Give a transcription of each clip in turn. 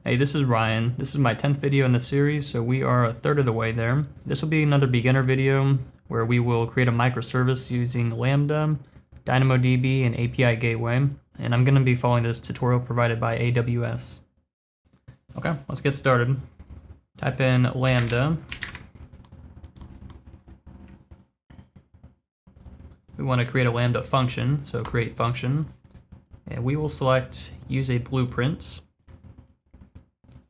Hey, this is Ryan. This is my 10th video in the series, so we are a third of the way there. This will be another beginner video where we will create a microservice using Lambda, DynamoDB, and API Gateway, and I'm going to be following this tutorial provided by AWS. Okay, let's get started. Type in Lambda. We want to create a Lambda function, so create function, and we will select use a blueprint.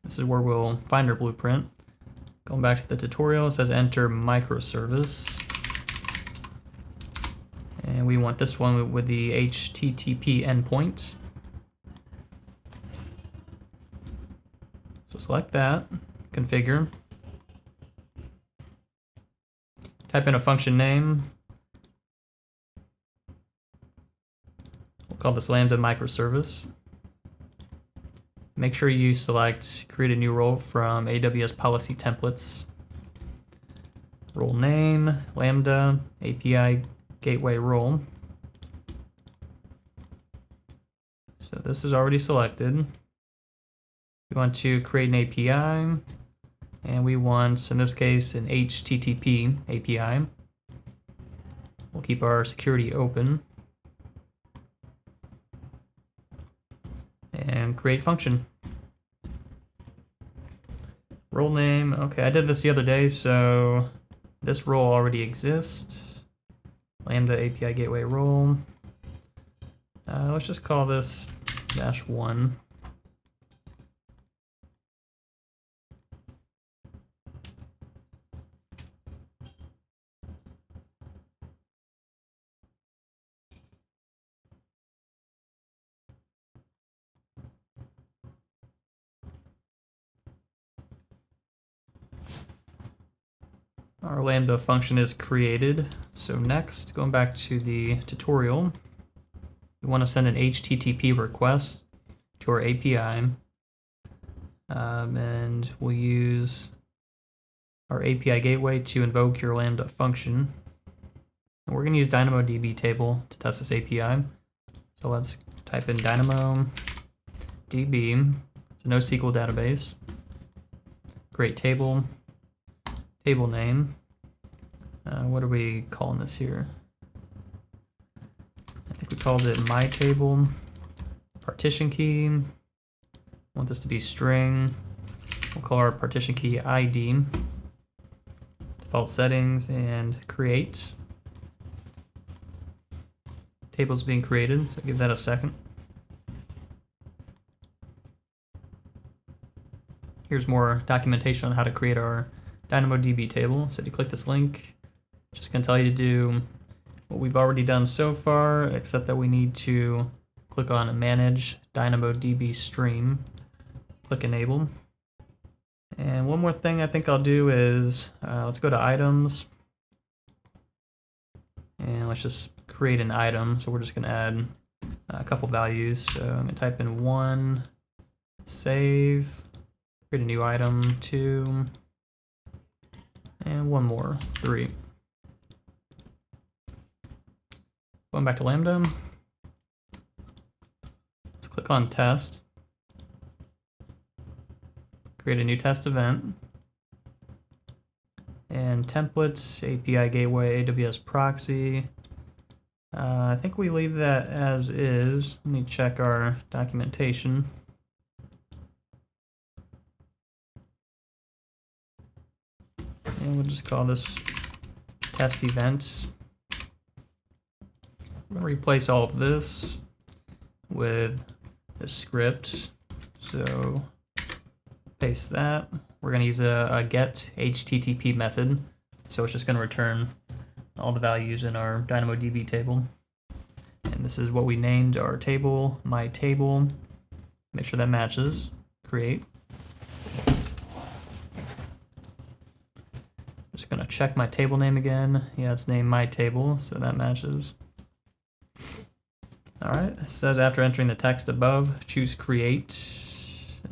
This is where we'll find our blueprint. Going back to the tutorial, it says enter microservice. And we want this one with the HTTP endpoint. So select that, configure. Type in a function name. We'll call this Lambda microservice. Make sure you select create a new role from AWS policy templates. Role name, Lambda, API gateway role. So this is already selected. We want to create an API, and we want, in this case, an HTTP API. We'll keep our security open. And create function. Role name, okay, I did this the other day, so this role already exists. Lambda API Gateway role. Let's just call this -1. Our Lambda function is created. So next, going back to the tutorial, we want to send an HTTP request to our API. And we'll use our API gateway to invoke your Lambda function. And we're going to use DynamoDB table to test this API. So let's type in DynamoDB. It's a NoSQL database. Create table. Table name. What are we calling this here? I think we called it my table. Partition key. Want this to be string. We'll call our partition key ID. Default settings and create. Table's being created, so give that a second. Here's more documentation on how to create our DynamoDB table. So if you click this link, it's just going to tell you to do what we've already done so far, except that we need to click on Manage DynamoDB Stream. Click Enable. And one more thing I think I'll do is, let's go to Items. And let's just create an item. So we're just going to add a couple values. So I'm going to type in 1, save, create a new item, 2, and one more, 3. Going back to Lambda. Let's click on test. Create a new test event. And templates, API gateway, AWS proxy. I think we leave that as is. Let me check our documentation. And we'll just call this test event. We're going to replace all of this with the script. So paste that. We're going to use a get HTTP method. So it's just going to return all the values in our DynamoDB table. And this is what we named our table, my table. Make sure that matches. Create. Just gonna check my table name again. Yeah, it's named my table, so that matches. All right, it says after entering the text above, choose create,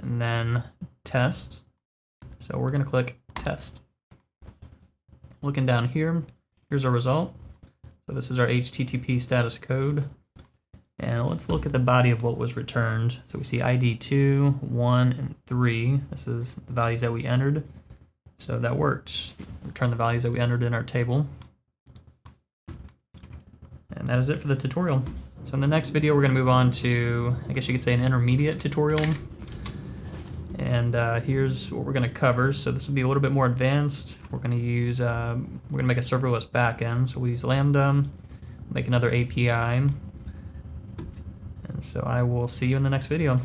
and then test. So we're gonna click test. Looking down here, here's our result. So this is our HTTP status code. And let's look at the body of what was returned. So we see ID 2, 1, and 3. This is the values that we entered. So that worked. Return the values that we entered in our table. And that is it for the tutorial. So in the next video, we're going to move on to, I guess you could say, an intermediate tutorial. And here's what we're going to cover. So this will be a little bit more advanced. We're going to use, we're going to make a serverless backend. So we use Lambda, make another API. And so I will see you in the next video.